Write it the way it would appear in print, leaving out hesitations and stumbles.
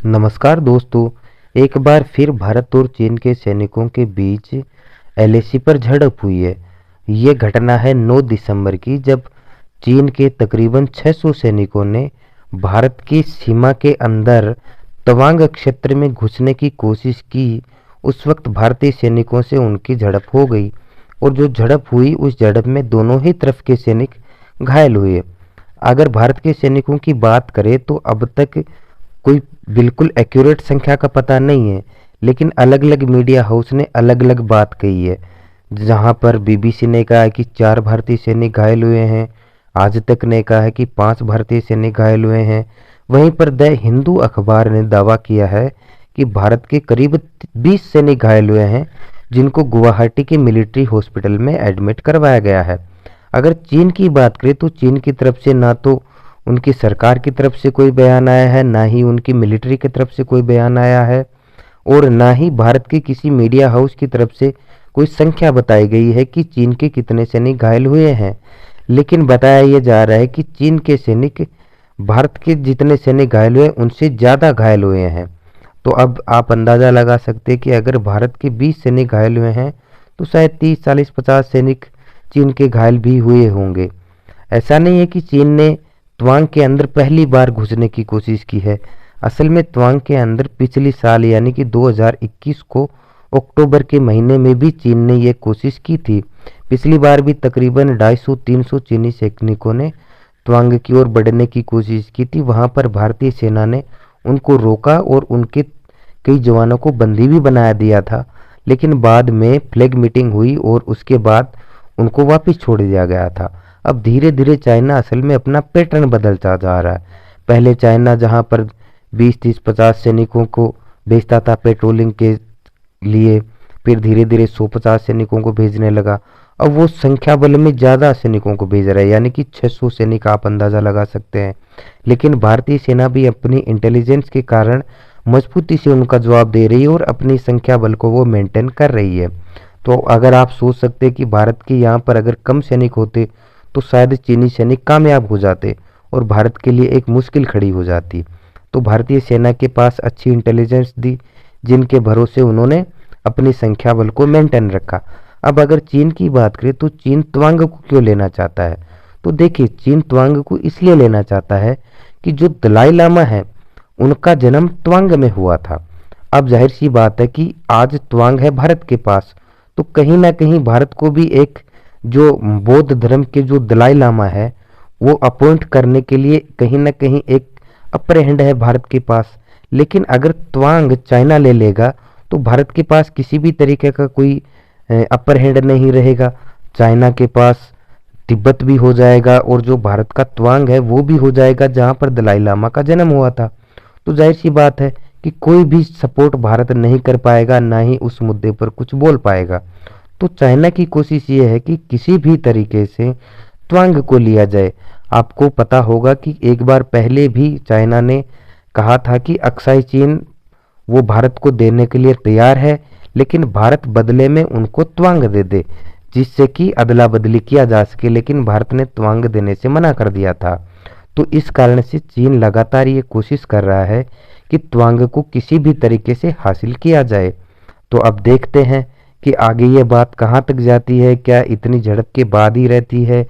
नमस्कार दोस्तों। एक बार फिर भारत और चीन के सैनिकों के बीच एलएसी पर झड़प हुई है। ये घटना है 9 दिसंबर की, जब चीन के तकरीबन 600 सैनिकों ने भारत की सीमा के अंदर तवांग क्षेत्र में घुसने की कोशिश की। उस वक्त भारतीय सैनिकों से उनकी झड़प हो गई और जो झड़प हुई उस झड़प में दोनों ही तरफ के सैनिक घायल हुए। अगर भारत के सैनिकों की बात करें तो अब तक कोई बिल्कुल एक्यूरेट संख्या का पता नहीं है, लेकिन अलग अलग मीडिया हाउस ने अलग अलग बात कही है। जहां पर बीबीसी ने कहा है कि 4 भारतीय सैनिक घायल हुए हैं, आज तक ने कहा है कि 5 भारतीय सैनिक घायल हुए हैं। वहीं पर द हिंदू अखबार ने दावा किया है कि भारत के करीब 20 सैनिक घायल हुए हैं, जिनको गुवाहाटी के मिलिट्री हॉस्पिटल में एडमिट करवाया गया है। अगर चीन की बात करें तो चीन की तरफ से ना तो उनकी सरकार की तरफ से कोई बयान आया है, ना ही उनकी मिलिट्री की तरफ से कोई बयान आया है, और ना ही भारत के किसी मीडिया हाउस की तरफ से कोई संख्या बताई गई है कि चीन के कितने सैनिक घायल हुए हैं। लेकिन बताया यह जा रहा है कि चीन के सैनिक भारत के जितने सैनिक घायल हुए उनसे ज़्यादा घायल हुए हैं। तो अब आप अंदाज़ा लगा सकते हैं कि अगर भारत के 20 सैनिक घायल हुए हैं तो शायद 30, 40, 50 सैनिक चीन के घायल भी हुए होंगे। ऐसा नहीं है कि चीन ने तवांग के अंदर पहली बार घुसने की कोशिश की है। असल में तवांग के अंदर पिछली साल यानी कि 2021 को अक्टूबर के महीने में भी चीन ने यह कोशिश की थी। पिछली बार भी तकरीबन 250-300 चीनी सैनिकों ने तवांग की ओर बढ़ने की कोशिश की थी। वहां पर भारतीय सेना ने उनको रोका और उनके कई जवानों को बंदी भी बना दिया था, लेकिन बाद में फ्लैग मीटिंग हुई और उसके बाद उनको वापस छोड़ दिया गया था। अब धीरे धीरे चाइना असल में अपना पैटर्न बदलता जा रहा है। पहले चाइना जहां पर 20, 30, 50 सैनिकों को भेजता था पेट्रोलिंग के लिए, फिर धीरे धीरे 150 सैनिकों को भेजने लगा। अब वो संख्या बल में ज़्यादा सैनिकों को भेज रहा है, यानी कि 600 सैनिक आप अंदाज़ा लगा सकते हैं। लेकिन भारतीय सेना भी अपनी इंटेलिजेंस के कारण मजबूती से उनका जवाब दे रही है और अपनी संख्या बल को वो मेंटेन कर रही है। तो अगर आप सोच सकते हैं कि भारत के यहाँ पर अगर कम सैनिक होते तो शायद चीनी सैनिक कामयाब हो जाते और भारत के लिए एक मुश्किल खड़ी हो जाती। तो भारतीय सेना के पास अच्छी इंटेलिजेंस थी, जिनके भरोसे उन्होंने अपनी संख्या बल को मेंटेन रखा। अब अगर चीन की बात करें तो चीन तवांग को क्यों लेना चाहता है? तो देखिए, चीन तवांग को इसलिए लेना चाहता है कि जो दलाई लामा है उनका जन्म तवांग में हुआ था। अब जाहिर सी बात है कि आज तवांग है भारत के पास, तो कहीं ना कहीं भारत को भी एक जो बौद्ध धर्म के जो दलाई लामा है वो अपॉइंट करने के लिए कहीं ना कहीं एक अपर हैंड है भारत के पास। लेकिन अगर तवांग चाइना ले लेगा तो भारत के पास किसी भी तरीके का कोई अपर हैंड नहीं रहेगा। चाइना के पास तिब्बत भी हो जाएगा और जो भारत का तवांग है वो भी हो जाएगा जहां पर दलाई लामा का जन्म हुआ था। तो जाहिर सी बात है कि कोई भी सपोर्ट भारत नहीं कर पाएगा, ना ही उस मुद्दे पर कुछ बोल पाएगा। तो चाइना की कोशिश ये है कि किसी भी तरीके से त्वांग को लिया जाए। आपको पता होगा कि एक बार पहले भी चाइना ने कहा था कि अक्साई चीन वो भारत को देने के लिए तैयार है, लेकिन भारत बदले में उनको त्वांग दे दे, जिससे कि अदला बदली किया जा सके। लेकिन भारत ने त्वांग देने से मना कर दिया था। तो इस कारण से चीन लगातार ये कोशिश कर रहा है कि त्वांग को किसी भी तरीके से हासिल किया जाए। तो अब देखते हैं कि आगे ये बात कहाँ तक जाती है, क्या इतनी झड़प के बाद ही रहती है